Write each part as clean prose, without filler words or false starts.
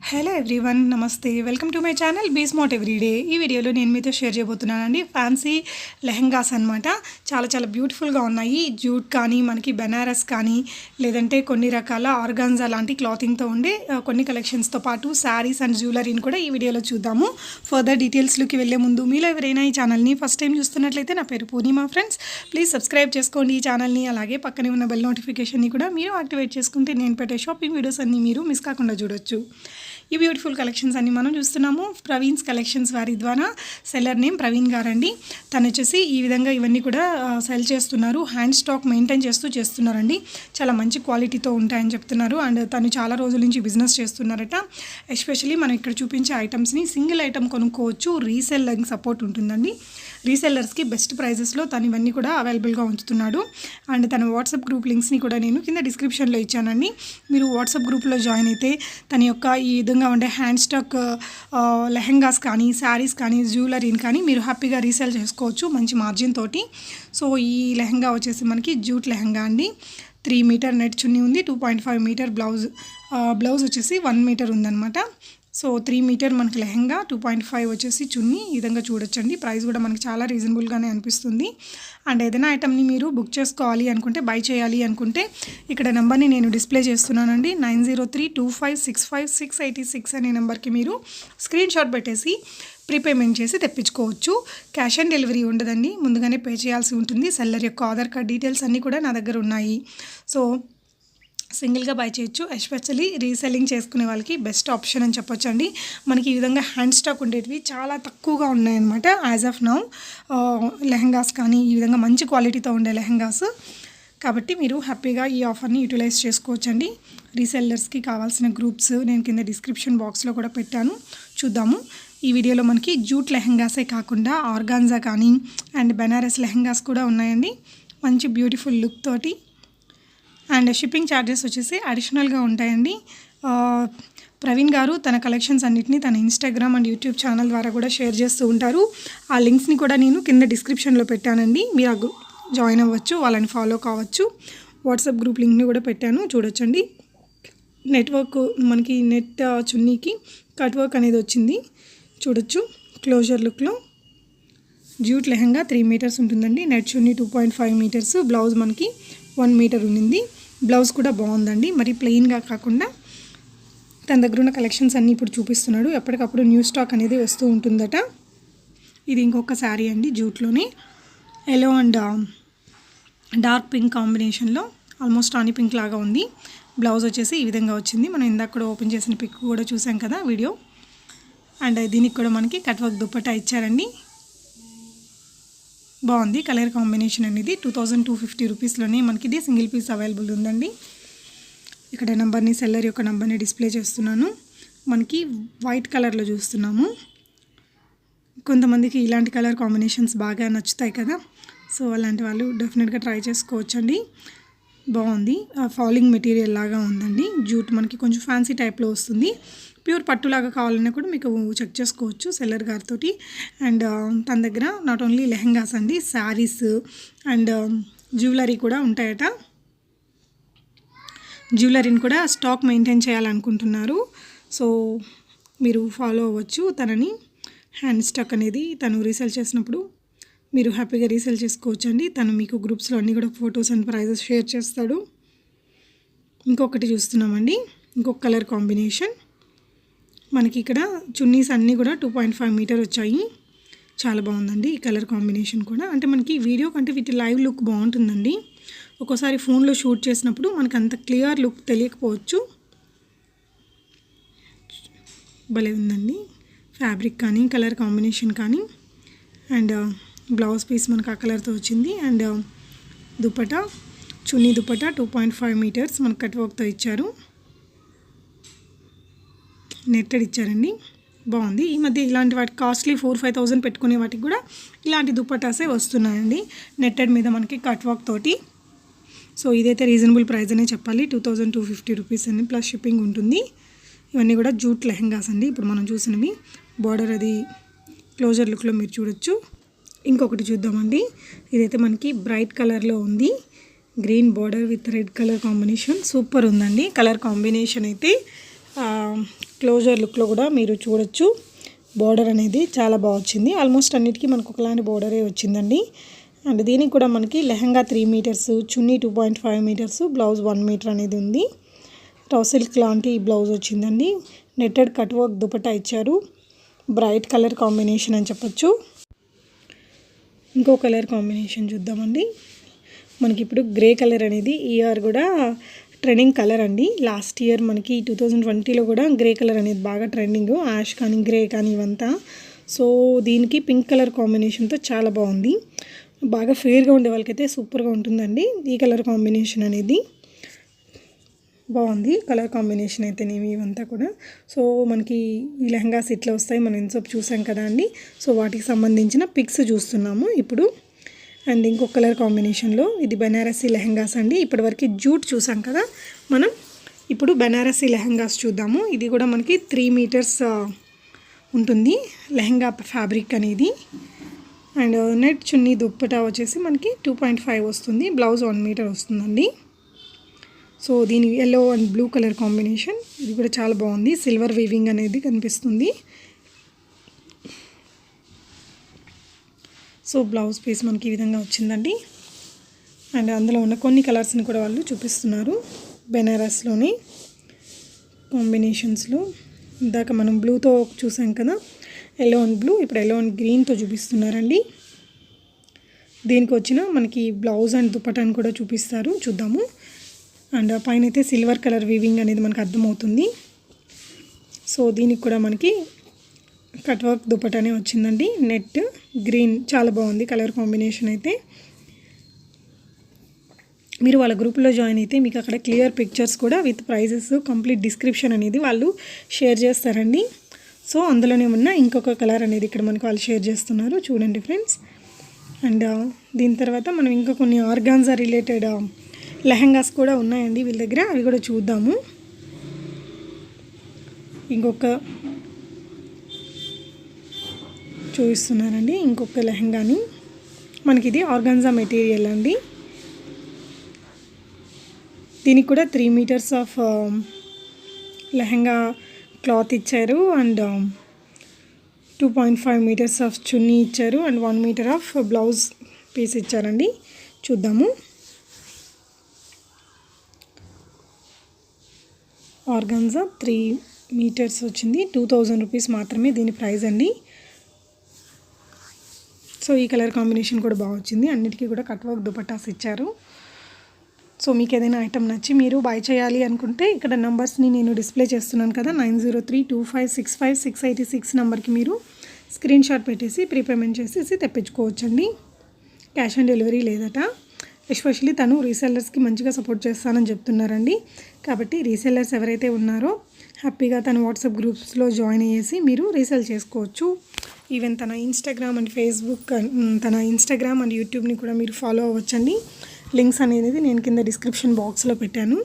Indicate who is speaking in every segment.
Speaker 1: Hello everyone, namaste. Welcome to my channel be smart everyday. ఈ వీడియోలో నేను మీతో షేర్ చేయబోతున్నానండి ఫ్యాన్సీ లెహంగాస్ అనమాట. చాలా చాలా బ్యూటిఫుల్గా ఉన్నాయి. జూట్ కానీ, మనకి బెనారస్ కానీ, లేదంటే కొన్ని రకాల ఆర్గాన్జా లాంటి క్లాతింగ్తో ఉండే కొన్ని కలెక్షన్స్తో పాటు శారీస్ అండ్ జ్యువెలరీని కూడా ఈ వీడియోలో చూద్దాము. ఫర్దర్ డీటెయిల్స్లోకి వెళ్ళే ముందు మీలో ఎవరైనా ఈ ఛానల్ని ఫస్ట్ టైం చూస్తున్నట్లయితే నా పేరు పూర్ణిమ ఫ్రెండ్స్. ప్లీజ్ సబ్స్క్రైబ్ చేసుకోండి ఈ ఛానల్ని. అలాగే పక్కనే ఉన్న బెల్ నోటిఫికేషన్ని కూడా మీరు యాక్టివేట్ చేసుకుంటే నేను పెట్టే షాపింగ్ వీడియోస్ అన్నీ మీరు మిస్ కాకుండా చూడొచ్చు. ఈ బ్యూటిఫుల్ కలెక్షన్స్ అన్ని మనం చూస్తున్నాము. ప్రవీణ్స్ కలెక్షన్స్ వారి ద్వారా సెల్లర్ నేమ్ ప్రవీణ్ గారండి. తను వచ్చేసి ఈ విధంగా ఇవన్నీ కూడా సెల్ చేస్తున్నారు. హ్యాండ్ స్టాక్ మెయింటైన్ చేస్తున్నారండి. చాలా మంచి క్వాలిటీతో ఉంటాయని చెప్తున్నారు. అండ్ తను చాలా రోజుల నుంచి బిజినెస్ చేస్తున్నారట. ఎస్పెషల్లీ మనం ఇక్కడ చూపించే ఐటమ్స్ని సింగిల్ ఐటమ్ కొనుక్కోవచ్చు. రీసెల్లింగ్ సపోర్ట్ ఉంటుందండి. రీసెల్లర్స్కి బెస్ట్ ప్రైజెస్లో తను ఇవన్నీ కూడా అవైలబుల్గా ఉంచుతున్నాడు. అండ్ తన వాట్సాప్ గ్రూప్ లింక్స్ని కూడా నేను కింద డిస్క్రిప్షన్లో ఇచ్చానండి. మీరు వాట్సాప్ గ్రూప్లో జాయిన్ అయితే తన యొక్క ఈ విధంగా ఉండే హ్యాండ్ స్టాక్ లెహంగాస్ కానీ, శారీస్ కానీ, జ్యువెలరీని కానీ మీరు హ్యాపీగా రీసేల్ చేసుకోవచ్చు మంచి మార్జిన్ తోటి. సో ఈ లెహంగా వచ్చేసి మనకి జూట్ లెహంగా అండి. 3 మీటర్ నెట్ చున్నీ ఉంది. 2.5 మీటర్ బ్లౌజ్ వచ్చేసి 1 మీటర్ ఉందన్నమాట. సో 3 మీటర్ మనకి లెహంగా, 2.5 వచ్చేసి చున్నీ. ఈ విధంగా చూడొచ్చండి. ప్రైస్ కూడా మనకి చాలా రీజనబుల్గానే అనిపిస్తుంది. అండ్ ఏదైనా ఐటమ్ని మీరు బుక్ చేసుకోవాలి అనుకుంటే, బై చేయాలి అనుకుంటే ఇక్కడ నెంబర్ని నేను డిస్ప్లే చేస్తున్నానండి. 9032565686 అనే నెంబర్కి మీరు స్క్రీన్ షాట్ పెట్టేసి ప్రీపేమెంట్ చేసి తెప్పించుకోవచ్చు. క్యాష్ ఆన్ డెలివరీ ఉండదండి. ముందుగానే పే చేయాల్సి ఉంటుంది. సెల్లర్ యొక్క ఆధార్ కార్డ్ డీటెయిల్స్ అన్నీ కూడా నా దగ్గర ఉన్నాయి. సో సింగిల్గా బై చేయొచ్చు. ఎస్పెషల్లీ రీసెల్లింగ్ చేసుకునే వాళ్ళకి బెస్ట్ ఆప్షన్ అని చెప్పొచ్చు అండి. మనకి ఈ విధంగా హ్యాండ్ స్టాక్ ఉండేటివి చాలా తక్కువగా ఉన్నాయన్నమాట యాజ్ ఆఫ్ నౌ. లెహంగాస్ కానీ ఈ విధంగా మంచి క్వాలిటీతో ఉండే లెహంగాస్ కాబట్టి మీరు హ్యాపీగా ఈ ఆఫర్ని యూటిలైజ్ చేసుకోవచ్చండి. రీసెల్లర్స్కి కావాల్సిన గ్రూప్స్ నేను కింద డిస్క్రిప్షన్ బాక్స్లో కూడా పెట్టాను, చూద్దాము. ఈ వీడియోలో మనకి జూట్ లెహంగాసే కాకుండా ఆర్గాన్జా కానీ అండ్ బెనారస్ లెహంగాస్ కూడా ఉన్నాయండి. మంచి బ్యూటిఫుల్ లుక్ తోటి. అండ్ షిప్పింగ్ ఛార్జెస్ వచ్చేసి అడిషనల్గా ఉంటాయండి. ప్రవీణ్ గారు తన కలెక్షన్స్ అన్నిటిని తన ఇన్స్టాగ్రామ్ అండ్ యూట్యూబ్ ఛానల్ ద్వారా కూడా షేర్ చేస్తూ ఉంటారు. ఆ లింక్స్ని కూడా నేను కింద డిస్క్రిప్షన్లో పెట్టానండి. మీరు జాయిన్ అవ్వచ్చు, వాళ్ళని ఫాలో కావచ్చు. వాట్సాప్ గ్రూప్ లింక్ని కూడా పెట్టాను, చూడొచ్చండి. నెట్వర్క్ మనకి నెట్ చున్నీకి కట్ వర్క్ అనేది వచ్చింది, చూడొచ్చు. క్లోజర్ లుక్లో జూట్ లెహంగా 3 మీటర్స్ ఉంటుందండి. నెట్ చున్నీ 2.5 మీటర్స్. బ్లౌజ్ మనకి 1 మీటర్ ఉండింది. బ్లౌజ్ కూడా బాగుందండి. మరి ప్లెయిన్గా కాకుండా తన దగ్గర ఉన్న కలెక్షన్స్ అన్నీ ఇప్పుడు చూపిస్తున్నాడు. ఎప్పటికప్పుడు న్యూ స్టాక్ అనేది వస్తూ ఉంటుందట. ఇది ఇంకొక శారీ అండి జూట్లోనే. ఎల్లో అండ్ డార్క్ పింక్ కాంబినేషన్లో ఆల్మోస్ట్ ఆని పింక్ లాగా ఉంది. బ్లౌజ్ వచ్చేసి ఈ విధంగా వచ్చింది. మనం ఇందాక కూడా ఓపెన్ చేసిన పిక్ కూడా చూసాం కదా వీడియో. అండ్ దీనికి కూడా మనకి కట్ వర్క్ దుప్పట్టా ఇచ్చారండి. బాగుంది కలర్ కాంబినేషన్ అనేది. 2250 రూపీస్లోనే మనకి ఇది సింగిల్ పీస్ అవైలబుల్ ఉందండి. ఇక్కడ నెంబర్ని, సెల్లర్ యొక్క నెంబర్ని డిస్ప్లే చేస్తున్నాను. మనకి వైట్ కలర్లో చూస్తున్నాము. కొంతమందికి ఇలాంటి కలర్ కాంబినేషన్స్ బాగా నచ్చుతాయి కదా. సో అలాంటి వాళ్ళు డెఫినెట్గా ట్రై చేసుకోవచ్చండి. బాగుంది. ఫాలింగ్ మెటీరియల్ లాగా ఉందండి. జూట్ మనకి కొంచెం ఫ్యాన్సీ టైప్లో వస్తుంది. ప్యూర్ పట్టులాగా కావాలన్నా కూడా మీకు చెక్ చేసుకోవచ్చు సెల్లర్ గారితో. అండ్ తన దగ్గర నాట్ ఓన్లీ లెహంగాస్ అండి, శారీస్ అండ్ జ్యువెలరీ కూడా ఉంటాయట. జ్యువెలరీని కూడా స్టాక్ మెయింటైన్ చేయాలనుకుంటున్నారు. సో మీరు ఫాలో అవ్వచ్చు తనని. హ్యాండ్ స్టాక్ అనేది తను రీసేల్ చేసినప్పుడు మీరు హ్యాపీగా రీసేల్ చేసుకోవచ్చు అండి. తను మీకు గ్రూప్స్లో అన్నీ కూడా ఫొటోస్ అండ్ ప్రైజెస్ షేర్ చేస్తాడు. ఇంకొకటి చూస్తున్నామండి, ఇంకొక కలర్ కాంబినేషన్. మనకి ఇక్కడ చున్నీస్ అన్నీ కూడా 2.5 మీటర్ వచ్చాయి. చాలా బాగుందండి ఈ కలర్ కాంబినేషన్ కూడా. అంటే మనకి వీడియో కంటే వీటి లైవ్ లుక్ బాగుంటుందండి. ఒక్కోసారి ఫోన్లో షూట్ చేసినప్పుడు మనకు అంత క్లియర్ లుక్ తెలియకపోవచ్చు. భలే ఉందండి ఫ్యాబ్రిక్ కానీ, కలర్ కాంబినేషన్ కానీ. అండ్ బ్లౌజ్ పీస్ మనకు ఆ కలర్తో వచ్చింది. అండ్ దుపట్టా, చున్నీ దుపట్టా 2.5 మీటర్స్ మనకు కట్ వర్క్తో ఇచ్చారు. నెట్టెడ్ ఇచ్చారండి. బాగుంది. ఈ మధ్య ఇలాంటి వాటికి కాస్ట్లీ 4-5,000 పెట్టుకునే వాటికి కూడా ఇలాంటి దుపట్టాసే వస్తున్నాయండి నెట్టెడ్ మీద మనకి కట్ వర్క్ తోటి. సో ఇదైతే రీజనబుల్ ప్రైస్ అనే చెప్పాలి. 2250 రూపీస్ అని ప్లస్ షిప్పింగ్ ఉంటుంది. ఇవన్నీ కూడా జూట్ లెహంగాస్ అండి. ఇప్పుడు మనం చూసినవి బార్డర్ అది క్లోజర్ లుక్లో మీరు చూడొచ్చు. ఇంకొకటి చూద్దామండి. ఇదైతే మనకి బ్రైట్ కలర్లో ఉంది. Green border with red colour combination super ఉందండి. కలర్ కాంబినేషన్ అయితే క్లోజర్ లుక్లో కూడా మీరు చూడొచ్చు. బోర్డర్ అనేది చాలా బాగా వచ్చింది. ఆల్మోస్ట్ అన్నిటికీ మనకు ఒకలాంటి బోర్డరే వచ్చిందండి. అండ్ దీనికి కూడా మనకి లెహంగా 3 మీటర్స్, చున్నీ 2.5 మీటర్స్, బ్లౌజ్ 1 మీటర్ అనేది ఉంది. రా సిల్క్ లాంటి బ్లౌజ్ వచ్చిందండి. నెట్టెడ్ కట్ వర్క్ దుపట్టా ఇచ్చారు. బ్రైట్ కలర్ కాంబినేషన్ అని చెప్పొచ్చు. ఇంకో కలర్ కాంబినేషన్ చూద్దామండి. మనకి ఇప్పుడు గ్రే కలర్ అనేది ఈ ఇయర్ కూడా ట్రెండింగ్ కలర్ అండి. లాస్ట్ ఇయర్ మనకి 2020లో కూడా గ్రే కలర్ అనేది బాగా ట్రెండింగ్. యాష్ కానీ గ్రే కానీ ఇవంతా. సో దీనికి పింక్ కలర్ కాంబినేషన్తో చాలా బాగుంది. బాగా ఫేర్గా ఉండే వాళ్ళకైతే సూపర్గా ఉంటుందండి ఈ కలర్ కాంబినేషన్ అనేది. బాగుంది కలర్ కాంబినేషన్ అయితేనేమి ఇవంతా కూడా. సో మనకి ఈ లెహంగాస్ ఇట్లా వస్తాయి, మనం ఎంతసేపు చూసాం కదా అండి. సో వాటికి సంబంధించిన పిక్స్ చూస్తున్నాము ఇప్పుడు. అండ్ ఇంకొక కలర్ కాంబినేషన్లో ఇది బెనారసీ లెహంగాస్ అండి. ఇప్పటివరకు జూట్ చూసాం కదా మనం, ఇప్పుడు బెనారసీ లెహంగాస్ చూద్దాము. ఇది కూడా మనకి 3 మీటర్స్ ఉంటుంది లెహంగా ఫ్యాబ్రిక్ అనేది. అండ్ నెట్ చున్నీ దుప్పటా వచ్చేసి మనకి 2.5 వస్తుంది. బ్లౌజ్ 1 మీటర్ వస్తుందండి. సో దీని yellow and blue colour combination, ఇది కూడా చాలా బాగుంది. సిల్వర్ వీవింగ్ అనేది కనిపిస్తుంది. సో బ్లౌజ్ పీస్ మనకి ఈ విధంగా వచ్చిందండి. అండ్ అందులో ఉన్న కొన్ని కలర్స్ని కూడా వాళ్ళు చూపిస్తున్నారు బెనారస్లోని కాంబినేషన్స్లో. ఇందాక మనం బ్లూతో చూసాం కదా, ఎల్లో అండ్ బ్లూ, ఇప్పుడు ఎల్లో అండ్ గ్రీన్తో చూపిస్తున్నారండి. దీనికి వచ్చిన మనకి బ్లౌజ్ అండ్ దుపటాని కూడా చూపిస్తారు, చూద్దాము. అండ్ పైన అయితే సిల్వర్ కలర్ వీవింగ్ అనేది మనకు అర్థమవుతుంది. సో దీనికి కూడా మనకి కట్ వర్క్ దుపటానే వచ్చిందండి. నెట్ గ్రీన్ చాలా బాగుంది కలర్ కాంబినేషన్ అయితే. మీరు వాళ్ళ గ్రూప్లో జాయిన్ అయితే మీకు అక్కడ క్లియర్ పిక్చర్స్ కూడా విత్ ప్రైజెస్ కంప్లీట్ డిస్క్రిప్షన్ అనేది వాళ్ళు షేర్ చేస్తారండి. సో అందులోనే ఉన్న ఇంకొక కలర్ అనేది ఇక్కడ మనకు వాళ్ళు షేర్ చేస్తున్నారు, చూడండి ఫ్రెండ్స్. అండ్ దీని తర్వాత మనం ఇంకా కొన్ని ఆర్గాన్జా రిలేటెడ్ లెహంగాస్ కూడా ఉన్నాయండి వీళ్ళ దగ్గర, అవి కూడా చూద్దాము. ఇంకొక చూపిస్తున్నారండి ఇంకొక లెహంగాని. మనకి ఇది ఆర్గాన్జా మెటీరియల్ అండి. దీనికి కూడా 3 మీటర్స్ ఆఫ్ లెహంగా క్లాత్ ఇచ్చారు. అండ్ 2.5 మీటర్స్ ఆఫ్ చున్నీ ఇచ్చారు. And 1 metre of blouse piece ఇచ్చారండి. చూద్దాము. ఆర్గాన్జా 3 మీటర్స్ వచ్చింది. 2000 రూపీస్ మాత్రమే దీని ప్రైస్ అండి. సో ఈ కలర్ కాంబినేషన్ కూడా బాగా వచ్చింది. అన్నిటికీ కూడా కట్ వర్క్ దుపట్టాస్ ఇచ్చారు. సో మీకు ఏదైనా ఐటమ్ నచ్చి మీరు బై చేయాలి అనుకుంటే ఇక్కడ నెంబర్స్ని నేను డిస్ప్లే చేస్తున్నాను కదా, 9032565686 నెంబర్కి మీరు స్క్రీన్ షాట్ పెట్టేసి ప్రీపేమెంట్ చేసేసి తెప్పించుకోవచ్చండి. క్యాష్ ఆన్ డెలివరీ లేదట. ఎస్పెషల్లీ తను రీసెల్లర్స్కి మంచిగా సపోర్ట్ చేస్తానని చెప్తున్నారండి. కాబట్టి రీసెల్లర్స్ ఎవరైతే ఉన్నారో హ్యాపీగా తన వాట్సాప్ గ్రూప్స్లో జాయిన్ అయ్యేసి మీరు రీసెల్ చేసుకోవచ్చు. ఈవెన్ తన ఇన్స్టాగ్రామ్ అండ్ ఫేస్బుక్, తన ఇన్స్టాగ్రామ్ అండ్ యూట్యూబ్ని కూడా మీరు ఫాలో అవ్వచ్చండి. లింక్స్ అనేది నేను కింద డిస్క్రిప్షన్ బాక్స్లో పెట్టాను.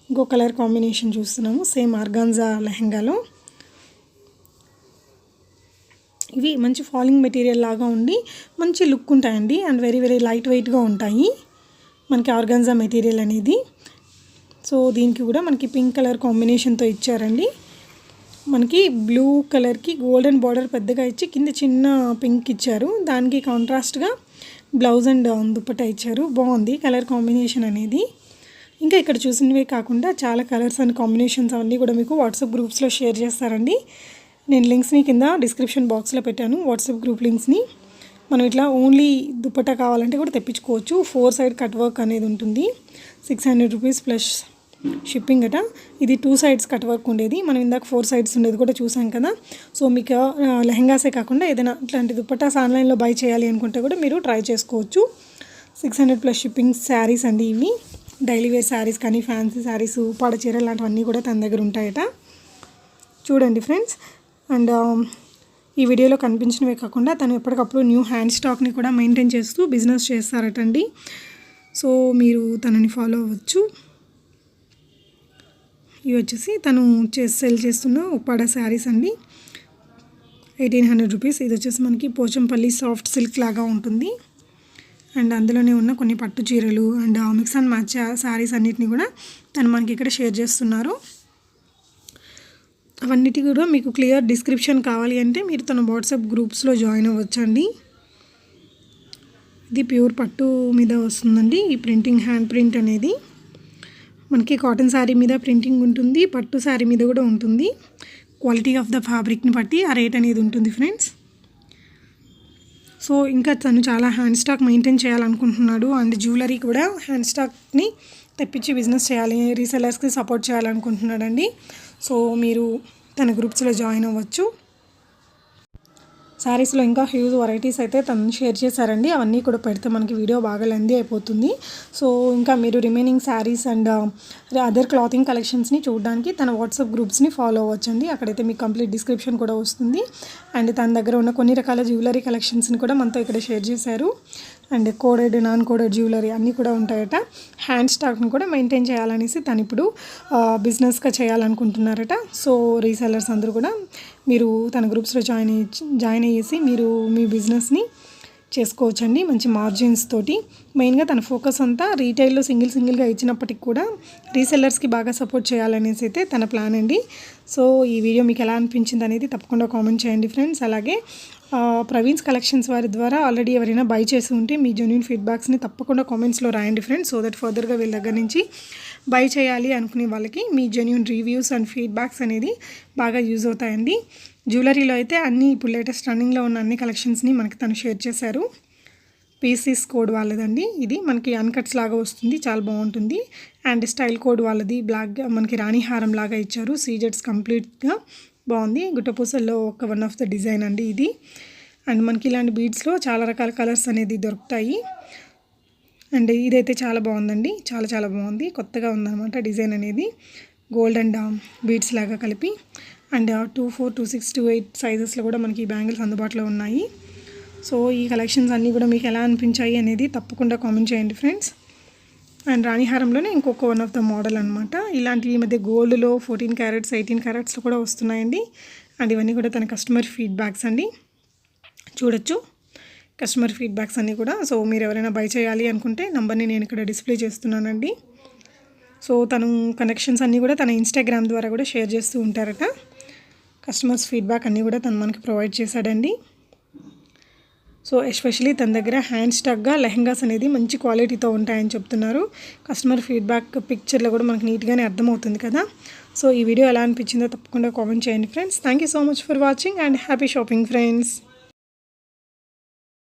Speaker 1: ఇంకో కలర్ కాంబినేషన్ చూస్తున్నాము సేమ్ ఆర్గాన్జా లెహంగాలో. ఇవి మంచి ఫాలింగ్ మెటీరియల్ లాగా ఉండి మంచి లుక్ ఉంటాయండి. అండ్ వెరీ వెరీ లైట్ వెయిట్గా ఉంటాయి మనకి ఆర్గాన్జా మెటీరియల్ అనేది. సో దీనికి కూడా మనకి పింక్ కలర్ కాంబినేషన్తో ఇచ్చారండి. మనకి బ్లూ కలర్కి గోల్డెన్ బార్డర్ పెద్దగా ఇచ్చి కింద చిన్న పింక్ ఇచ్చారు. దానికి కాంట్రాస్ట్గా బ్లౌజ్ అండ్ దుపట్టా ఇచ్చారు. బాగుంది కలర్ కాంబినేషన్ అనేది. ఇంకా ఇక్కడ చూసినవే కాకుండా చాలా కలర్స్ అండ్ కాంబినేషన్స్ అవన్నీ కూడా మీకు వాట్సాప్ గ్రూప్స్లో షేర్ చేస్తారండి. నేను లింక్స్ని కింద డిస్క్రిప్షన్ బాక్స్లో పెట్టాను, వాట్సాప్ గ్రూప్ లింక్స్ని. మనం ఇట్లా ఓన్లీ దుపట్టా కావాలంటే కూడా తెప్పించుకోవచ్చు. 4 సైడ్ కట్ వర్క్ అనేది ఉంటుంది. 600 రూపీస్ ప్లస్ షిప్పింగ్ అట. ఇది 2 సైడ్స్ కట్ వర్క్ ఉండేది. మనం ఇందాక 4 సైడ్స్ ఉండేది కూడా చూసాం కదా. సో మీకు లెహంగాసే కాకుండా ఏదైనా ఇట్లాంటి దుపట్టాస్ ఆన్లైన్లో బై చేయాలి అనుకుంటే కూడా మీరు ట్రై చేసుకోవచ్చు. 600 ప్లస్ షిప్పింగ్ శారీస్ అండి ఇవి. డైలీ వేర్ శారీస్ కానీ ఫ్యాన్సీ శారీస్, ఉప్పాడ చీరలు లాంటివన్నీ కూడా తన దగ్గర ఉంటాయట. చూడండి ఫ్రెండ్స్. అండ్ ఈ వీడియోలో కనిపించినవే కాకుండా తను ఎప్పటికప్పుడు న్యూ హ్యాండ్ స్టాక్ని కూడా మెయింటైన్ చేస్తూ బిజినెస్ చేస్తారటండి. సో మీరు తనని ఫాలో అవ్వచ్చు. ఇవి వచ్చేసి తను సేల్ చేస్తున్న ఉప్పాడ శారీస్ అండి. 1800 రూపీస్. ఇది వచ్చేసి మనకి పోచంపల్లి సాఫ్ట్ సిల్క్ లాగా ఉంటుంది. అండ్ అందులోనే ఉన్న కొన్ని పట్టు చీరలు and mix and match saris అన్నిటిని కూడా తను మనకి ఇక్కడ షేర్ చేస్తున్నారు. అవన్నిటి కూడా మీకు క్లియర్ డిస్క్రిప్షన్ కావాలి అంటే మీరు తన వాట్సాప్ గ్రూప్స్లో జాయిన్ అవ్వచ్చండి. ఇది ప్యూర్ పట్టు మీద వస్తుందండి. ఈ ప్రింటింగ్ హ్యాండ్ ప్రింట్ అనేది మనకి కాటన్ శారీ మీద ప్రింటింగ్ ఉంటుంది, పట్టు శారీ మీద కూడా ఉంటుంది. క్వాలిటీ ఆఫ్ ద ఫ్యాబ్రిక్ని బట్టి ఆ రేట్ అనేది ఉంటుంది ఫ్రెండ్స్. సో ఇంకా తను చాలా హ్యాండ్ స్టాక్ మెయింటైన్ చేయాలనుకుంటున్నాడు అండ్ జ్యువెలరీ కూడా హ్యాండ్ స్టాక్ని తెప్పించి బిజినెస్ చేయాలి, రీసెలర్స్కి సపోర్ట్ చేయాలనుకుంటున్నాడండి. సో మీరు తన గ్రూప్స్లో జాయిన్ అవ్వచ్చు. శారీస్లో ఇంకా హ్యూజ్ వెరైటీస్ అయితే తను షేర్ చేశారండి. అవన్నీ కూడా పెడితే మనకి వీడియో బాగా లెందీ అయిపోతుంది. సో ఇంకా మీరు remaining saris and other clothing కలెక్షన్స్ని చూడడానికి తన వాట్సాప్ గ్రూప్స్ని ఫాలో అవ్వచ్చండి. అక్కడైతే మీకు కంప్లీట్ డిస్క్రిప్షన్ కూడా వస్తుంది. అండ్ తన దగ్గర ఉన్న కొన్ని రకాల జ్యువెలరీ కలెక్షన్స్ని కూడా మనతో ఇక్కడ షేర్ చేశారు. And coded, non coded jewellery అన్నీ కూడా ఉంటాయట. హ్యాండ్ స్టాక్ని కూడా మెయింటైన్ చేయాలనేసి తను ఇప్పుడు బిజినెస్గా చేయాలనుకుంటున్నారట. సో రీసెలర్స్ అందరూ కూడా మీరు తన గ్రూప్స్లో జాయిన్ అయ్యేసి మీరు మీ బిజినెస్ని చేసుకోవచ్చండి మంచి మార్జిన్స్ తోటి. మెయిన్గా తన ఫోకస్ అంతా రీటైల్లో సింగిల్గా ఇచ్చినప్పటికి కూడా రీసెల్లర్స్కి బాగా సపోర్ట్ చేయాలనేసి అయితే తన ప్లాన్ అండి. సో ఈ వీడియో మీకు ఎలా అనిపించింది అనేది తప్పకుండా కామెంట్ చేయండి ఫ్రెండ్స్. అలాగే ప్రవీణ్స్ కలెక్షన్స్ వారి ద్వారా ఆల్రెడీ ఎవరైనా బై చేసి ఉంటే మీ జెన్యూన్ ఫీడ్బ్యాక్స్ని తప్పకుండా కామెంట్స్లో రాయండి ఫ్రెండ్స్. సో దట్ ఫర్దర్గా వీళ్ళ దగ్గర నుంచి బై చేయాలి అనుకునే వాళ్ళకి మీ జెన్యూన్ రివ్యూస్ అండ్ ఫీడ్బ్యాక్స్ అనేది బాగా యూజ్ అవుతాయండి. జ్యువెలరీలో అయితే అన్నీ ఇప్పుడు లేటెస్ట్ రన్నింగ్లో ఉన్న అన్ని కలెక్షన్స్ని మనకి తను షేర్ చేశారు. పీసీస్ కోడ్ వాళ్ళదండి. ఇది మనకి అన్కట్స్ లాగా వస్తుంది, చాలా బాగుంటుంది. అండ్ స్టైల్ కోడ్ వాళ్ళది బ్లాక్గా మనకి రాణి హారం లాగా ఇచ్చారు. సీజెట్స్ కంప్లీట్గా బాగుంది. గుట్టపూసల్లో ఒక వన్ ఆఫ్ ద డిజైన్ అండి ఇది. అండ్ మనకి ఇలాంటి బీడ్స్లో చాలా రకాల కలర్స్ అనేది దొరుకుతాయి. అండ్ ఇదైతే చాలా బాగుందండి, చాలా బాగుంది. కొత్తగా ఉందన్నమాట డిజైన్ అనేది. గోల్డ్ అండ్ బీడ్స్ లాగా కలిపి. అండ్ 24, 26, 28 సైజెస్లో కూడా మనకి బ్యాంగిల్స్ అందుబాటులో ఉన్నాయి. సో ఈ కలెక్షన్స్ అన్నీ కూడా మీకు ఎలా అనిపించాయి అనేది తప్పకుండా కామెంట్ చేయండి ఫ్రెండ్స్. అండ్ రాణిహారంలోనే ఇంకొక వన్ ఆఫ్ ద మోడల్ అనమాట. ఇలాంటివి ఈ మధ్య గోల్డ్లో 14 క్యారెట్స్ 18 క్యారెట్స్లో కూడా వస్తున్నాయండి. అండ్ ఇవన్నీ కూడా తన కస్టమర్ ఫీడ్బ్యాక్స్ అండి. చూడొచ్చు కస్టమర్ ఫీడ్బ్యాక్స్ అన్నీ కూడా. సో మీరు ఎవరైనా బై చేయాలి అనుకుంటే నంబర్ని నేను ఇక్కడ డిస్ప్లే చేస్తున్నానండి. సో తను కనెక్షన్స్ అన్నీ కూడా తన ఇన్స్టాగ్రామ్ ద్వారా కూడా షేర్ చేస్తూ ఉంటారట. కస్టమర్స్ ఫీడ్బ్యాక్ అన్నీ కూడా తను మనకి ప్రొవైడ్ చేశాడండి. సో ఎస్పెషలీ తన దగ్గర హ్యాండ్ స్టాక్గా లెహంగాస్ అనేది మంచి క్వాలిటీతో ఉంటాయని చెప్తున్నారు. కస్టమర్ ఫీడ్బ్యాక్ పిక్చర్లో కూడా మనకు నీట్గానే అర్థమవుతుంది కదా. సో ఈ వీడియో ఎలా అనిపించిందో తప్పకుండా కామెంట్ చేయండి friends. Thank you so much for watching and happy shopping friends.